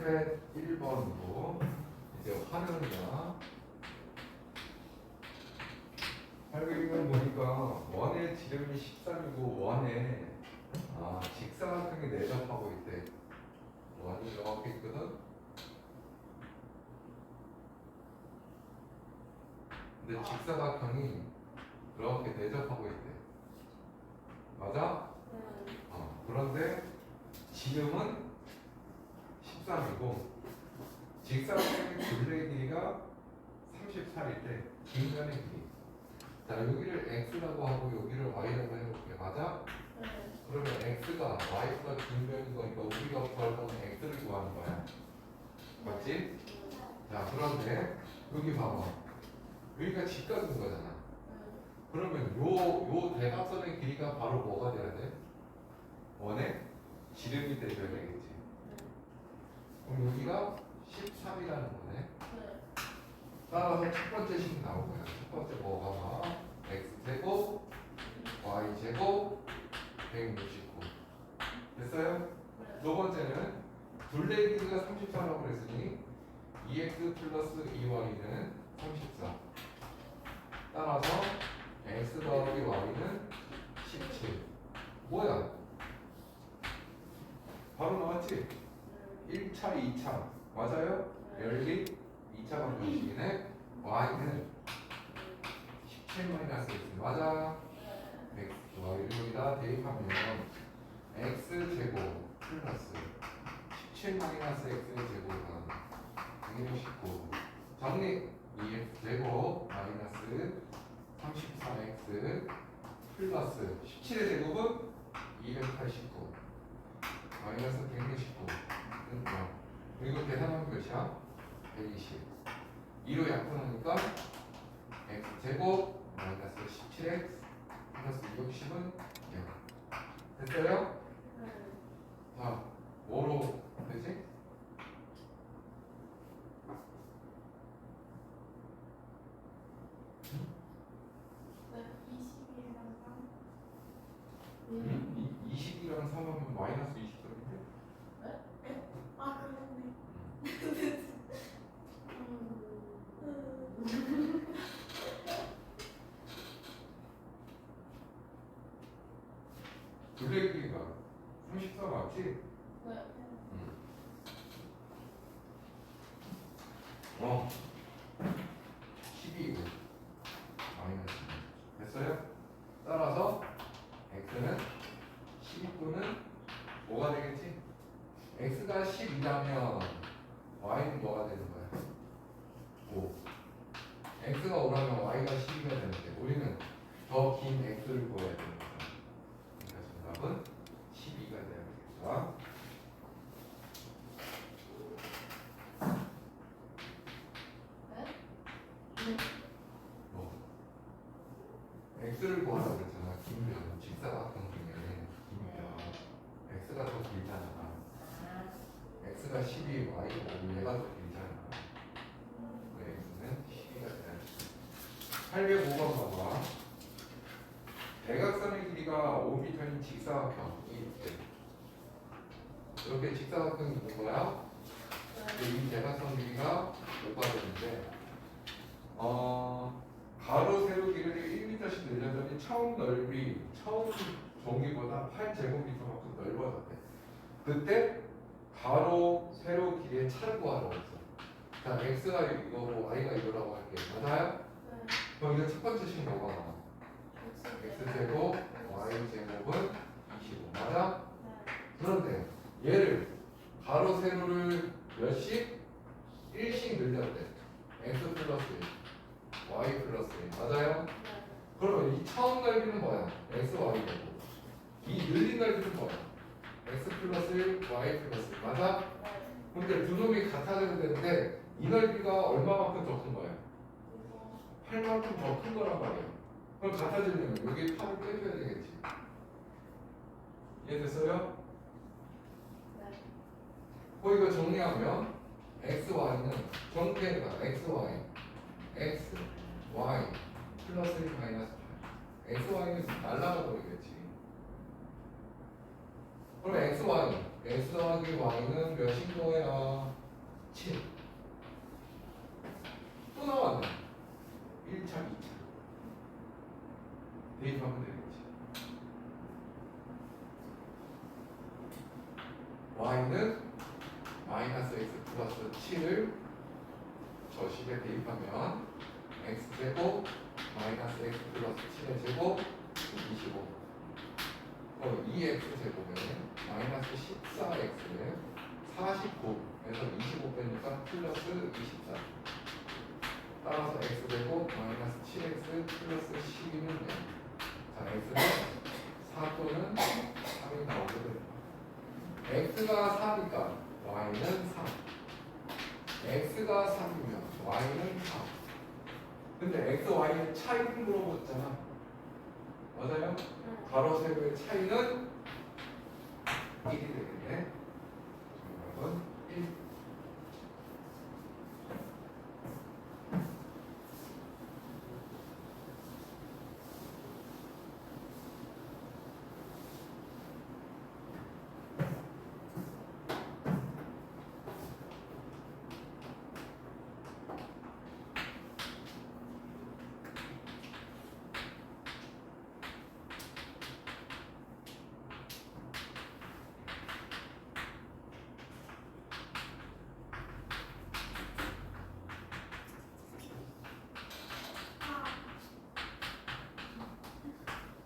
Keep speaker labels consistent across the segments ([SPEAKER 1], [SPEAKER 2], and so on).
[SPEAKER 1] 스텝 1번으로 이제 활용이야. 활용을 보니까 원의 지름이 13이고 원에 직사각형이 내접하고 있대. 원이 이렇게 있거든. 근데 직사각형이 이렇게 내접하고 있대. 맞아? 그런데 지름은 13이고 직사각형의 둘레 길이가 34일 때 중간의 길이. 자, 여기를 x라고 하고 여기를 y라고 해볼게. 맞아? 그러면 x가 y보다 중간인 거니까 우리가 구할 거는 x를 구하는 거야. 맞지? 자, 그런데 여기 봐봐. 여기가 직각인 거잖아. 그러면 요 대각선의 길이가 바로 뭐가 돼야 돼? 원의 지름이 되줘야 되겠지. 그럼 여기가 13이라는 거네. 따라서 첫 번째 식 나올 거야. 첫 번째 뭐가 나? x제곱 y제곱 169 됐어요? 두 번째는 둘레 길이가 34라고 그랬으니 2x 플러스 2y는 34. 따라서 x 더하기 y는 17. 뭐야? 바로 나왔지? 1차, 2차 맞아요? 열리 2차 방정식이네. y는 17-x 맞아? x y를 여기다 대입하면 x제곱 플러스 17-x의 제곱은 169 정리 2x제곱 마이너스 34x 플러스 17의 제곱은 289 마이너스 169 그리고 계산하면 몇이야? 120 2로 약분하니까 x제곱 마이너스 17x 플러스 260은 0 됐어요? 자, 뭐로 되지?
[SPEAKER 2] 네, 21이랑 3.
[SPEAKER 1] 20이랑 3하면 마이너스 20점인데?
[SPEAKER 2] 네? 아, 그렇네.
[SPEAKER 1] 둘레 길이가 34 맞지?
[SPEAKER 2] 네.
[SPEAKER 1] 12고 마이너스 됐어요? 따라서 x는 12분은 뭐가 되겠지? x가 12라면 y는 뭐가 되는 거야? 5 x가 5라면 y가 12가 되는데 우리는 더 긴 x를 구해야 되는 거야. 그러니까 정답은 12가 돼야 되겠다. x를 구하라고 그랬잖아. 긴면 직사각형 중에 긴면 x가 더 길잖아. x가 12, y가 5, 얘가 더 길잖아. 그 x는 12가 돼야 돼. 805번 봐봐. 대각선의 길이가 5m인 직사각형이 있대. 이렇게 직사각형이 있는 거야. 이 대각선 길이가 5가 되는데 가로 세로 길이를 1m씩 늘렸더니 처음 넓이 처음 종이보다 8제곱미터만큼 넓어졌대. 그때 가로 세로 길이의 차를 구하라고 했어. 자, x가 이거고 y가 이거라고 할게. 맞아요? 그럼 이거 첫 번째 식 뭐가 나와? x제곱 y제곱은 25 맞아? 그런데 얘를 가로 세로를 몇씩? 1씩 늘렸대. x 플러스 1 y 플러스 1 맞아요? 그러면 이 처음 넓이는 뭐야? x, y고 이 늘린 넓이는 뭐야? x 플러스 1 y 플러스 1 맞아? 근데 두 놈이 같아져야 되는데 이 넓이가 얼마만큼 더 큰 거야? 8만큼 더 큰 거란 말이야. 그럼 같아지려면 여기 8을 빼줘야 되겠지. 이해됐어요? 이거 정리하면 x, y는 정폐가 x, y x, y 플러스 1 마이너스 8 x, y는 날라가 버리겠지. 그럼 x, y x 더하기 y는 몇인 거야? 7. 또 나왔네. 1차, 2차. 대입하면 되겠지. y는 마이너스 x 플러스 7을 저 식에 대입하면 x제곱 마이너스 x 플러스 7의 제곱 25. 2x 제곱은 마이너스 14x는 49에서 25 빼니까 플러스 24. 따라서 x 제곱 마이너스 7x 플러스 12는 0. 자, x는 4 또는 3이 나오게 됩니다. x가 4니까 y는 3. x가 3이면 y는 4. 근데 x, y의 차이를 물어봤잖아. 맞아요? 가로 세로의 차이는 1이 되겠네. 정답은 1.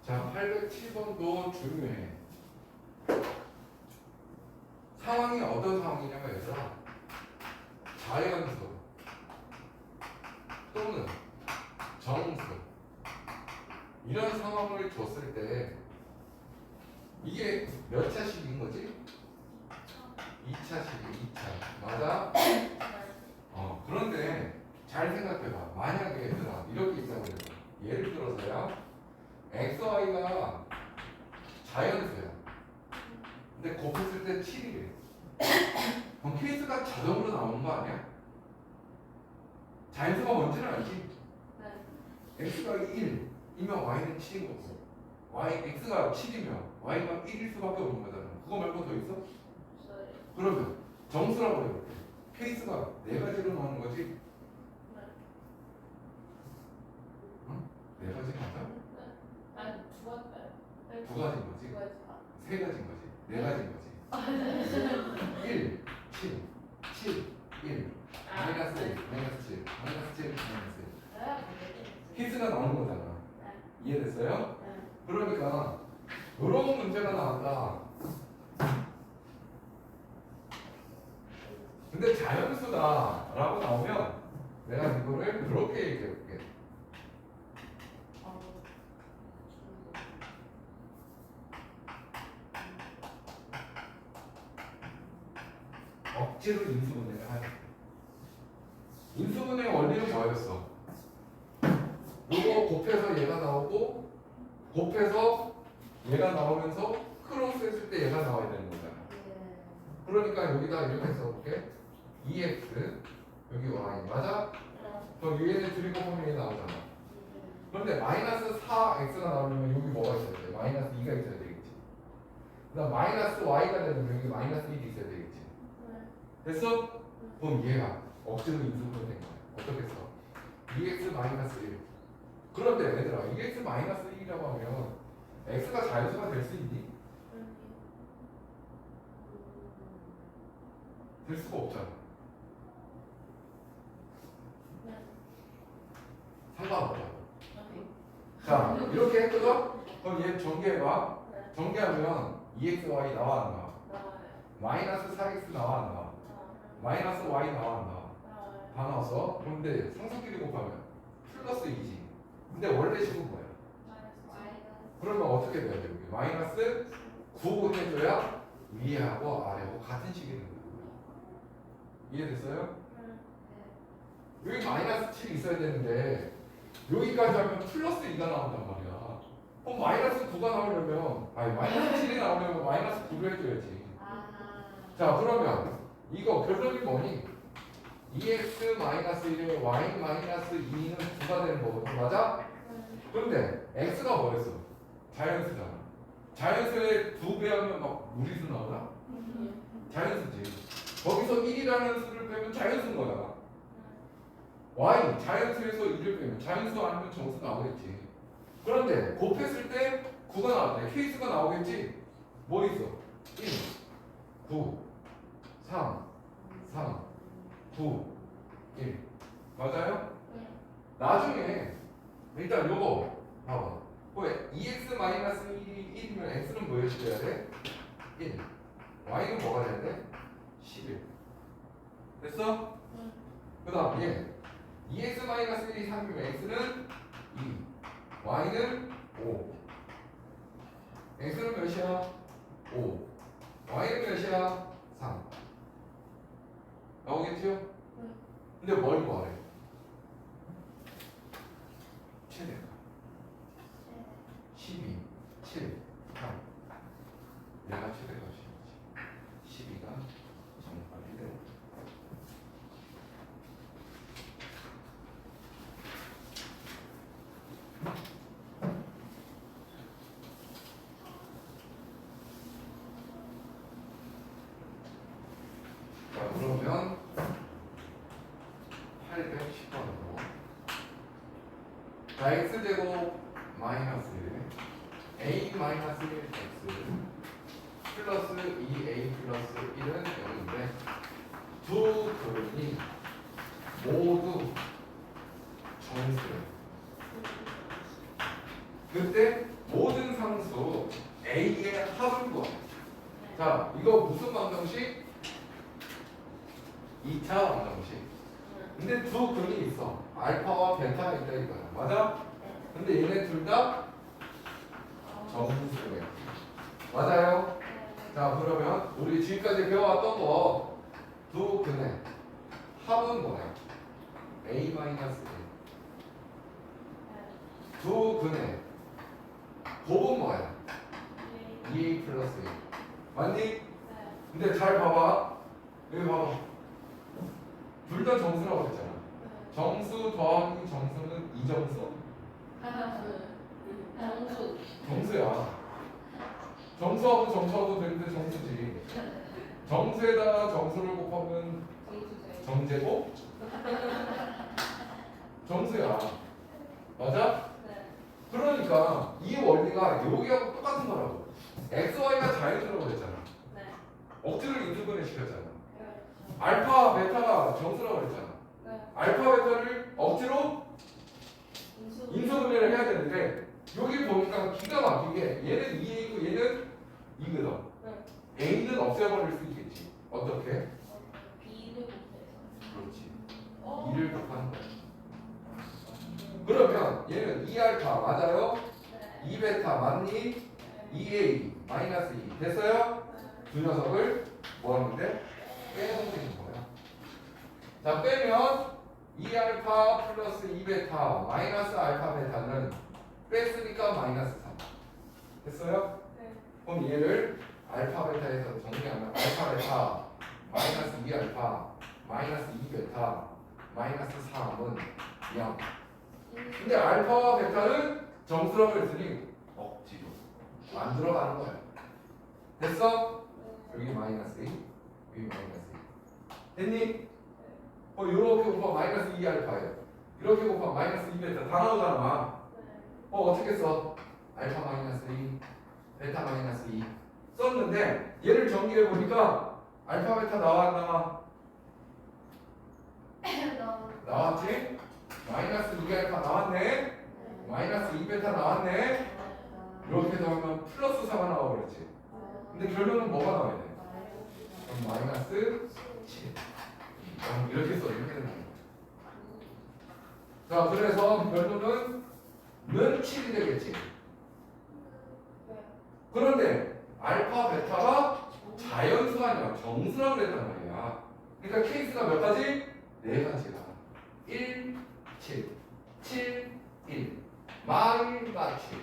[SPEAKER 1] 자, 807번도 중요해. 상황이 어떤 상황이냐면 얘들아, 자연수 또는 정수 이런 상황을 줬을 때 이게 몇 차식인 거지? 2차식이 2차. 맞아? 그런데 잘 생각해봐. 만약에 얘들아 이렇게 있다고 해요. 예를 들어서요, XY가 자연수야. 근데 곱했을 때 7이래. 그럼 케이스가 자동으로 나오는 거 아니야? 자연수가 뭔지는 알지? X가 1이면 Y는 7인 거고, X가 7이면 Y가 1일 수밖에 없는 거잖아. 그거 말고 더 있어? 그러면 정수라고 해요. 케이스가 4가지로 나오는 거지? 응? 4가지 맞아? 두 가지인 거지? 세 가지인 거지? 4가지인 거지? 1, 7, 7, 1, 마이너스 1, 마이너스 7, 마이너스 7, 마이너스 1. 케이스가 나오는 거잖아. 이해됐어요? 그러니까 이런 문제가 나왔다. 근데 자연수다라고 나오면 내가 이거를 그렇게 얘기해 볼게. 억지로 인수분해를 하자. 인수분해의 원리는 뭐였어? 이거 곱해서 얘가 나오고, 곱해서 얘가 나오면서 크로스 했을 때 얘가 나와야 되는 거잖아. 그러니까 여기다 이렇게 써볼게. 2x 여기 y 맞아? 그럼 얘네 둘이 곱하면 얘 나오잖아. 그런데 마이너스 4x가 나오려면 여기 뭐가 있어야 돼? 마이너스 2가 있어야 되겠지. 그 다음 마이너스 y가 되면 여기 마이너스 1이 있어야 되겠지. 됐어? 그럼 얘가 억지로 인수분해 된 거야. 어떻게 써? 2x 마이너스 1. 그런데 얘들아 2x 마이너스 1이라고 하면 x가 자연수가 될 수 있니? 될 수가 없잖아. 상관없다고. 자, 이렇게 했거든? 그럼 얘 전개해봐. 전개하면 2xy 나와 안 나와? 마이너스 4x 나와 안 나와? 마이너스 y 나와 안 나와? 다 나왔어. 그런데 상수끼리 곱하면 플러스 2지. 근데 원래 식은 뭐야? 그러면 어떻게 돼야 돼? 여기 마이너스 9 해줘야 위하고 아래하고 같은 식이 되는 거야. 이해됐어요? 여기 마이너스 7이 있어야 되는데 여기까지 하면 플러스 2가 나온단 말이야. 그럼 마이너스 9가 나오려면, 아니 마이너스 7이 나오려면 마이너스 9를 해줘야지. 자, 그러면 이거 결론이 뭐니? 2x 마이너스 1에 y 마이너스 2는 9가 되는 거거든. 맞아? 그런데 x가 뭐였어? 자연수잖아. 자연수에 2배 하면 막 무리수 나오나? 자연수지. 거기서 1이라는 수를 빼면 자연수인 거야. y 자연수에서 1을 빼면 자연수 아니면 정수 나오겠지. 그런데 곱했을 때 9가 나왔대. 케이스가 나오겠지. 뭐 있어? 1, 9, 3, 9, 1. 맞아요?
[SPEAKER 2] 네.
[SPEAKER 1] 나중에 일단 요거 봐봐. 왜 2x-1이 1이면 x는 뭐였어야 돼? 1. y는 뭐가 돼야 돼? 11. 됐어? 그 다음 얘 2x-1이 3이면 x는 2, y는 5. x는 몇이야? 5. y는 몇이야? 3. 나오겠지요? 근데 뭘 구하래? 최대가 12, 7, 3. 내가 최대가 12가 정답이 돼. 자, 그러면 810번으로 자, x제곱 마이너스 a 마이너스 1x 플러스 2a 플러스 1은 0인데 두 그림이 모두 정수예요. 그때 모든 상수 a의 합을 구해. 자, 이거 무슨 방정식? 2차 방정식. 근데 두 근이 있어. 알파와 베타가 있다 이거야. 맞아? 근데 얘네 둘 다 정수예요. 맞아요? 자, 그러면 우리 지금까지 배워왔던 거 두 근의 합은 뭐야? a-1. 두 근의 곱은 뭐야? 2a 플러스 1. 맞니? 근데 잘 봐봐. 여기 봐봐. 둘 다 정수라고 했잖아. 정수 더하기 정수는 이정수? 정수야. 정수하고 정수하고 되는데 정수지. 정수에다가 정수를 곱하면 정제곱? 정수야. 맞아? 그러니까 이 원리가 여기하고 똑같은 거라고. XY가 자연수라고 그랬잖아. 억지로 인수분해 시켰잖아. 알파, 베타가 정수라고 그랬잖아. 알파, 베타를 억지로 인수분해를 해야 되는데 여기 보니까 기가 막히게 얘는 2A고 얘는 2거든. A는 없애버릴 수 있겠지. 어떻게? 그렇지. 2를 곱하는 거야. 그러면 얘는 2알파 맞아요? 2베타 맞니? 2A 마이너스 2 됐어요? 두 녀석을 뭐 하는데? 빼면 되는 거야. 자, 빼면 2알파 플러스 2베타 마이너스 알파 베타는 뺐으니까 마이너스 3 됐어요? 그럼 얘를 알파 베타에서 정리하면 알파 베타 마이너스 2알파 마이너스 2베타 마이너스 3은 0. 근데 알파와 베타는 정수라고 했으니 억지로 안 들어가는 거야. 됐어? 여기 마이너스 2 여기 마이너스 2 됐니? 요렇게 곱하면 마이너스 2알파예요. 이렇게 곱하면 마이너스 2베타 다 나오잖아. 어떻게 써? 알파 마이너스 2 베타 마이너스 2 썼는데 얘를 정리해 보니까 알파 베타 나와 안 나와? 나왔지? 마이너스 2알파 나왔네? 마이너스 2베타 나왔네? 이렇게 더하면 플러스 4가 나와버렸지. 근데 결론은 뭐가 나와야 돼? 그럼 마이너스 7 이렇게 써. 이렇게 되는 거야. 자, 그래서 결론은 는 7이 되겠지. 그런데 알파 베타가 자연수가 아니라 정수라고 그랬단 말이야. 그러니까 케이스가 몇 가지? 네 가지가 1, 7, 7, 1 마일, 마칠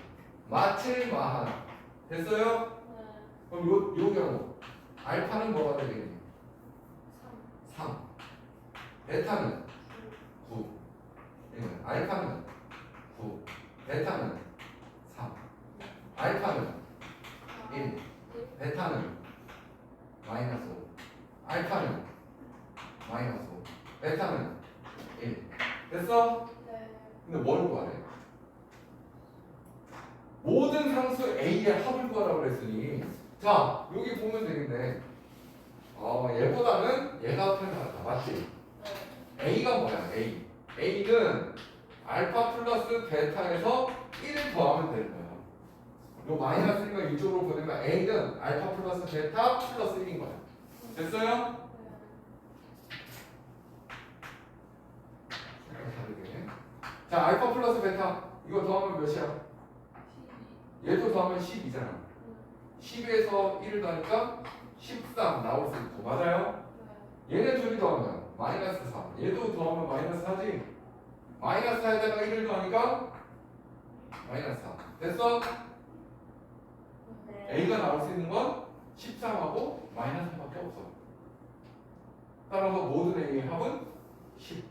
[SPEAKER 1] 마칠, 마하나 됐어요? 그럼 요 경우 알파는 뭐가 되겠니? 3 베타는 9 알파는 9 베타는 3 알파는 1 베타는 마이너스 5 알파는 마이너스 5. 베타는 1. 됐어?
[SPEAKER 2] 네.
[SPEAKER 1] 근데 뭘 구하래? 모든 상수 A의 합을 구하라고 그랬으니 자 여기 보면 되겠네. 얘보다는 얘가 편하다. 맞지?
[SPEAKER 2] 네.
[SPEAKER 1] A가 뭐야? A는 알파 플러스 베타에서 1을 더하면 되는 거야. 요 마이너스 1과 이쪽으로 보내면 A는 알파 플러스 베타 플러스 1인 거야. 됐어요? 약간 다르게. 자, 알파 플러스 베타 이거 더하면 몇이야? 얘도 더하면 12잖아. 12에서 1을 더하니까 13 나올 수 있고 맞아요? 얘네 둘이 더하면 마이너스 4. 얘도 더하면 마이너스 4지. 마이너스 4에다가 1을 더하니까 마이너스 4. 됐어?
[SPEAKER 2] 네.
[SPEAKER 1] A가 나올 수 있는 건 13하고 마이너스 4밖에 없어. 따라서 모든 A의 합은 10.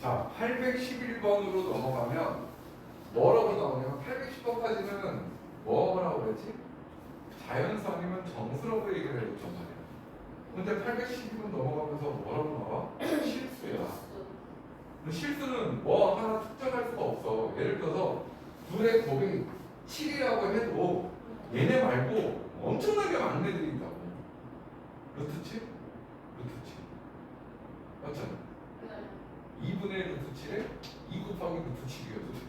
[SPEAKER 1] 자, 811번으로 넘어가면 뭐라고 나오냐면 810번까지는 뭐라고 그랬지? 자연성이면 정수라고 얘기를 해줬단 말이야. 근데 811번 넘어가면서 뭐라고 나와? 실수야. 근데 실수는 뭐 하나 특정할 수가 없어. 예를 들어서 둘의 곱이 7이라고 해도 얘네 말고 엄청나게 많은 애들이 있다고. 루트 7? 루트 7. 맞잖아. 2분의 루트 7에 2 곱하기 루트 7이거든.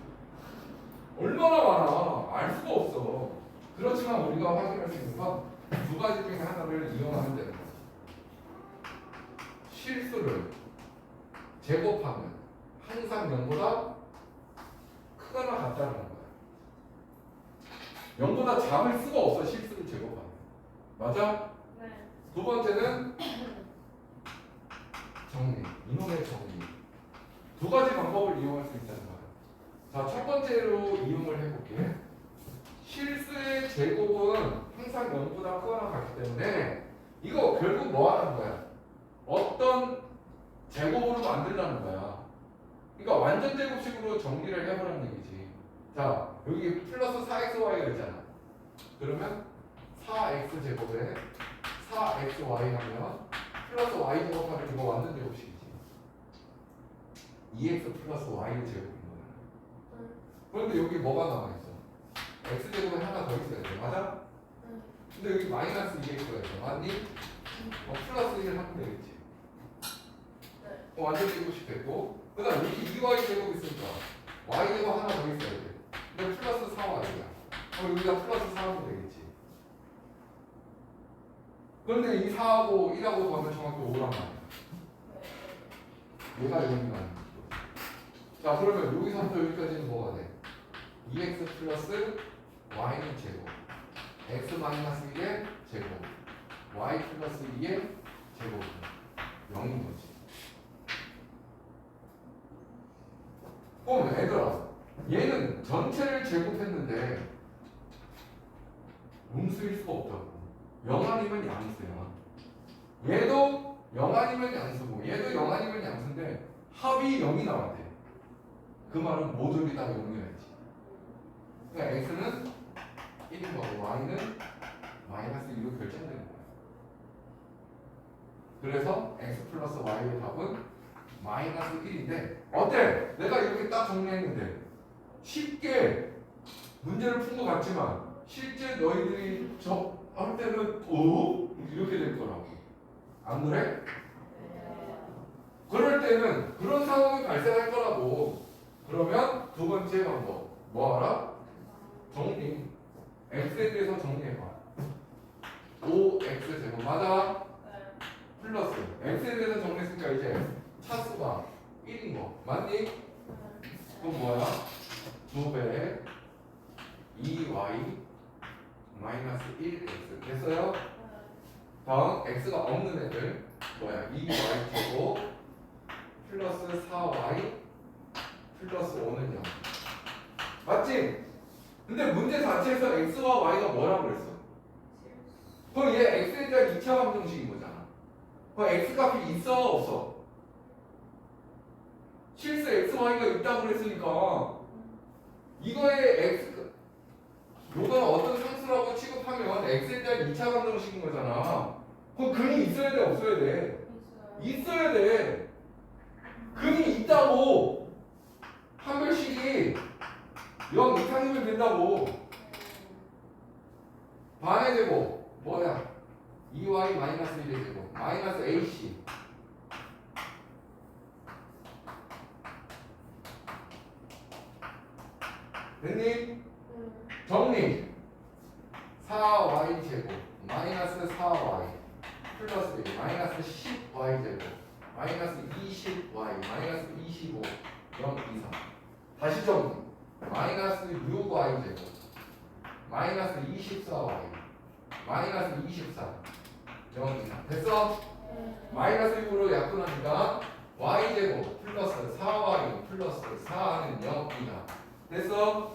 [SPEAKER 1] 얼마나 많아. 알 수가 없어. 그렇지만 우리가 확인할 수 있는 건 두 가지 중에 하나를 이용하면 되는 거야. 실수를 제곱하면 항상 0보다 크거나 같다는 거야. 0보다 작을 수가 없어. 실수를 제곱하면. 맞아?
[SPEAKER 2] 네.
[SPEAKER 1] 두 번째는 정리. 이놈의 정리. 두 가지 방법을 이용할 수 있다는 거야. 자, 첫 번째로 이용을 해볼게. 실수의 제곱은 항상 0보다 크거나 같기 때문에 이거 결국 뭐 하는 거야? 어떤 제곱으로 만들라는 거야. 그러니까 완전 제곱식으로 정리를 해보라는 얘기지. 자, 여기 플러스 4xy가 있잖아. 그러면 4x 제곱에 4xy 하면 플러스 y 제곱하면 이거 완전 제곱식이지. 2x 플러스 y의 제곱인 거야. 그런데 여기 뭐가 남아있어? x제곱에 하나 더 있어야 돼. 맞아? 근데 여기 마이너스 2x가 있어. 맞니? 플러스 1 하면 되겠지.
[SPEAKER 2] 네.
[SPEAKER 1] 완전 제곱식 됐고, 그 다음 여기 2y 제곱 있으니까 y 제곱 하나 더 있어야 돼. 근데 플러스 4y야. 여기다 플러스 4 하면 되겠지. 그런데 이 4하고 1하고 더하면 정확히 5란 말이야. 얘가 여기가 아니야. 자, 그러면 여기서부터 여기까지는 뭐가 돼? 2x 플러스 y는 제곱, x 마이너스 1의 제곱, y 플러스 2의 제곱 0인 거지. 그럼 얘들아, 얘는 전체를 제곱했는데 음수일 수가 없다고. 0 아니면 양수야. 얘도 0 아니면 양수고 얘도 0 아니면 양수인데 합이 0이 나와야 돼. 그 말은 모듈이 다 0이어야지. 그러니까 x는 1인 거고 y는 마이너스 2로 결정되는 거야. 그래서 x 플러스 y의 답은 마이너스 1인데 어때? 내가 이렇게 딱 정리했는데 쉽게 문제를 푼 것 같지만 실제 너희들이 할 때는 이렇게 될 거라고. 안 그래? 그럴 때는 그런 상황이 발생할 거라고. 그러면 두 번째 방법 뭐 알아? 정리. x에 대해서 정리해봐. 5x 제곱 맞아? 플러스 x에 대해서 정리했으니까 이제 차수가 1인 거 맞니? 그럼 뭐야? 2배 2y 마이너스 1x 됐어요? 다음 x가 없는 애들 뭐야? 2y 제곱 플러스 4y 플러스 5는 0 맞지? 근데 문제 자체에서 x와 y가 뭐라고 그랬어? 그럼 얘 x에 대한 2차 방정식인 거잖아. 그럼 x 값이 있어 없어? 실수 x, y가 있다고 그랬으니까 이거의 x 요거는 어떤 상수라고 취급하면 x에 대한 2차 방정식인 거잖아. 그럼 근이 있어야 돼 없어야 돼? 있어야 돼. 근이 있다고 판별식이 0 이상이면 된다고. 반의 제곱 뭐야? 2y 마이너스 1의 제곱 마이너스 ac 됐니? 정리 4y 제곱 마이너스 4y 플러스 1 마이너스 10y 제곱 마이너스 20y 마이너스 25 0 이상 다시 정리 마이너스 6y 제곱 마이너스 24y 마이너스 24 0 이상 됐어? 마이너스 6으로 약분하니까 y 제곱 플러스 4y 플러스 4는 0 이상 됐어?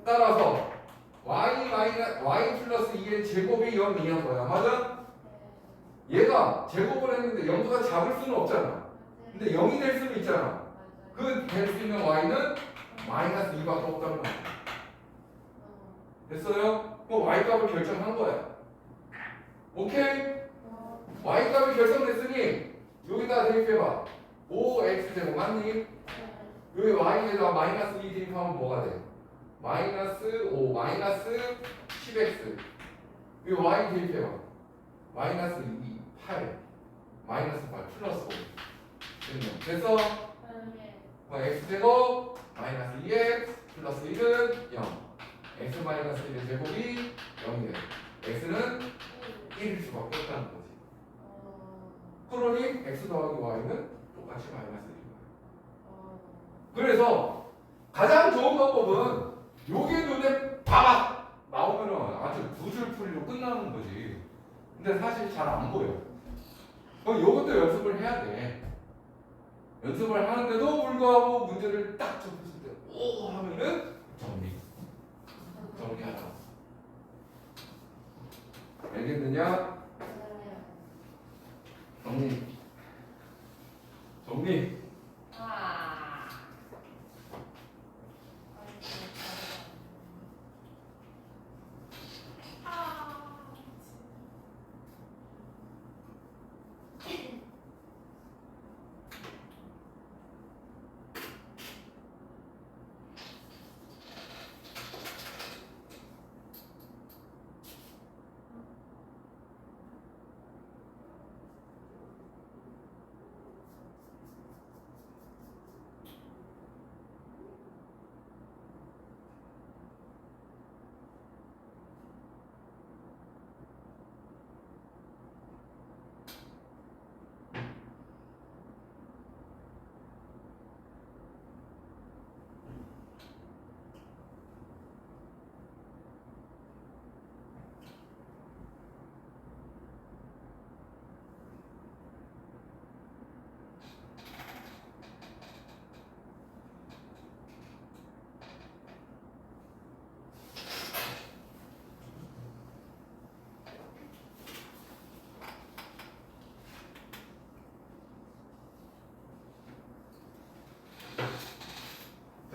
[SPEAKER 1] 따라서 y 플러스 2의 제곱이 0 이한 거야 맞아? 얘가 제곱을 했는데 0보다 작을 수는 없잖아. 근데 0이 될 수는 있잖아. 그 될 수 있는 y는 마이너스 2밖에 없다는 거야. 됐어요? 그럼 y 값을 결정한 거야. 오케이? y 값이 결정됐으니 여기다 대입해봐. 5x 제곱 맞니? 여기 y에다 마이너스 2 대입하면 뭐가 돼? 마이너스 5 마이너스 10x 여기 y 대입해봐. 마이너스 2 8 마이너스 8 플러스 5 됐어? x 제곱 마이너스 2x 플러스 1은 0 x 마이너스 1의 제곱이 0이 돼. x는 1일 수밖에 없다는 거지. 그러니 x 더하기 y는 똑같이 마이너스 1인 거야. 그래서 가장 좋은 방법은 요게 눈에 바박 나오면은 아주 두 줄 풀이로 끝나는 거지. 근데 사실 잘 안 보여. 그럼 요것도 연습을 해야 돼. 연습을 하는데도 불구하고 문제를 딱 접했을 때 오 하면은 정리하라. 알겠느냐? 정리.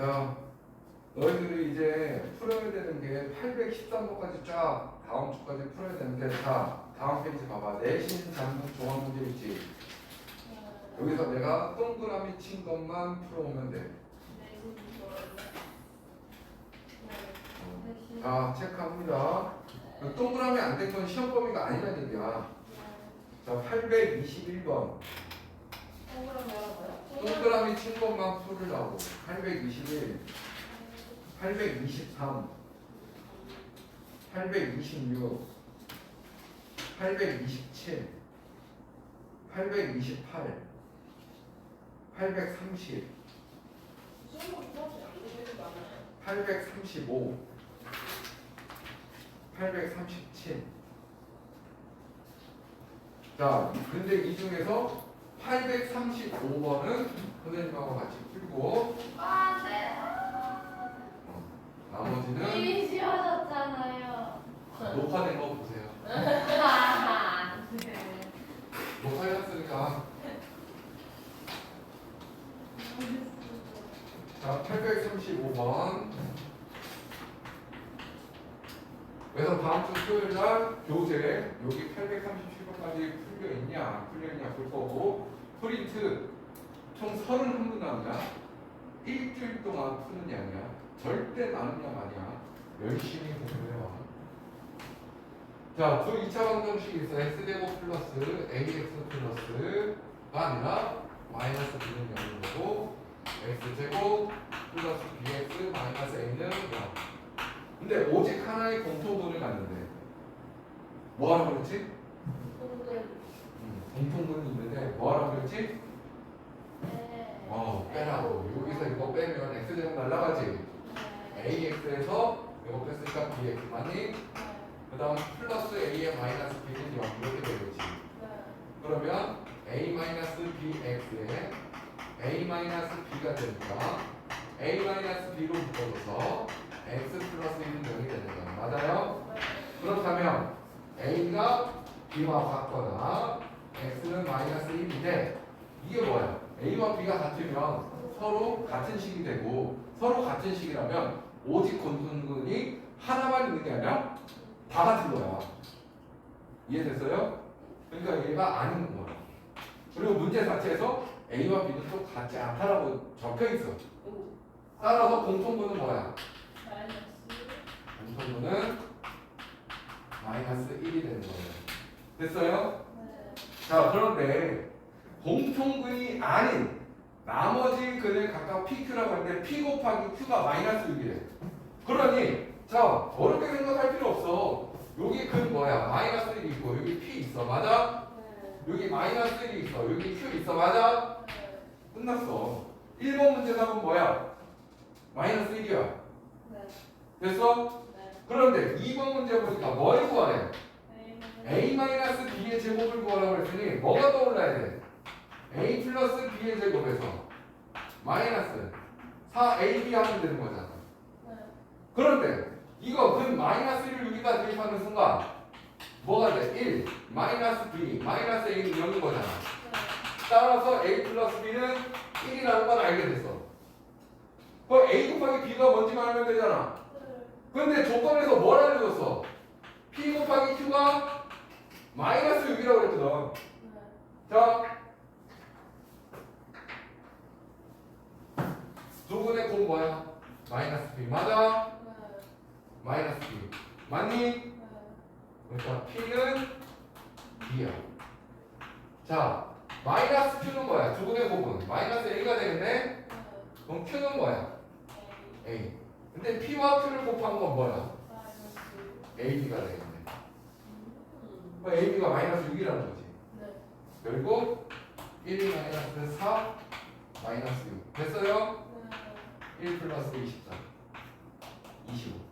[SPEAKER 1] 자, 너희들이 이제 풀어야 되는 게 813번까지 쫙 다음 주까지 풀어야 되는데, 자, 다음 페이지 봐봐. 내신 잠금 종합 문제 있지. 여기서 내가 동그라미 친 것만 풀어오면 돼. 자, 체크합니다. 동그라미 안 된 건 시험 범위가 아니라는 얘기야. 자, 821번. 동그라미 친 것만 풀으라고. 821, 823, 826, 827, 828, 830, 835, 837. 자, 근데 이 중에서 835번은 선생님하고 같이 풀고, 나머지는
[SPEAKER 2] 이미 지워졌잖아요.
[SPEAKER 1] 녹화된 거 보세요. 녹화해놨으니까. 자, 835번. 그래서 다음 주 토요일 날 교재 여기 837번까지 풀려있냐 안 풀려있냐 볼 거고, 프린트 총 31분 남냐, 일주일 동안 푸는 양이야. 절대 많은 양 아니야. 열심히 공부해봐. 자, 두 2차 방정식이 있어. x제곱 플러스 ax 플러스가 아니라 마이너스 b는 0인 거고, x제곱 플러스 bx 마이너스 a는 0. 근데 오직 하나의 공통분을 갖는데 뭐 하라고 그랬지? 공통분이 있는데 뭐 하라고 그랬지? 빼라고. 여기서 이거 빼면 x제곱 날라가지. ax에서 이거 뺐으니까 bx 맞니? 그 다음 플러스 a의 마이너스 b는 0 이렇게 되겠지. 그러면 a 마이너스 bx에 a 마이너스 b가 되니까 a 마이너스 b로 묶어줘서 x 플러스 1은 0이 되는 거야. 맞아요? 그렇다면 a가 b와 같거나 x는 마이너스 1인데 이게 뭐야? a와 b가 같으면 서로 같은 식이 되고, 서로 같은 식이라면 오직 공통분이 하나만 있는 게 아니라 다 같은 거야. 이해됐어요? 그러니까 얘가 아닌 거야. 그리고 문제 자체에서 a와 b는 또 같지 않다라고 적혀 있어. 따라서 공통분은 뭐야? 공통분은 마이너스 1이 되는 거예요. 됐어요? 자, 그런데 공통분이 아닌 나머지 근을 각각 PQ라고 하는데 P 곱하기 Q가 마이너스 6이래. 그러니 자, 어렵게 생각할 필요 없어. 여기 근 뭐야? 마이너스 1이 있고 여기 P 있어. 맞아? 여기 마이너스 1이 있어. 여기 Q 있어. 맞아? 끝났어. 1번 문제 답은 뭐야? 마이너스 1이야. 됐어? 그런데 2번 문제 보니까 뭘 구하래? a-b의 제곱을 구하라고 했더니 뭐가 떠올라야 돼? a 플러스 b의 제곱에서 마이너스 4ab 하면 되는 거잖아. 그런데 이거 근 마이너스 1을 여기다 대입하는 순간 뭐가 돼? 1 마이너스 b 마이너스 a는 0인 거잖아. 따라서 a 플러스 b는 1이라는 걸 알게 됐어. 그럼 a 곱하기 b가 뭔지만 알면 되잖아. 근데 조건에서 뭘 알려줬어? p 곱하기 q가 마이너스 6이라고 그랬거든. 자, 조건의 곱 뭐야? 마이너스 b. 맞아? 마이너스 b. 맞니? 그러니까 p는 b야. 자, 마이너스 q는 뭐야? 조건의 곱은 마이너스 a가 되겠네? 그럼 q는 뭐야? a. 근데 p와 q를 곱한 건 뭐야? ab가 되겠네. 그럼 ab가 마이너스 6이라는 거지. 결국 1 마이너스 4 마이너스 6 됐어요? 1 플러스 24 25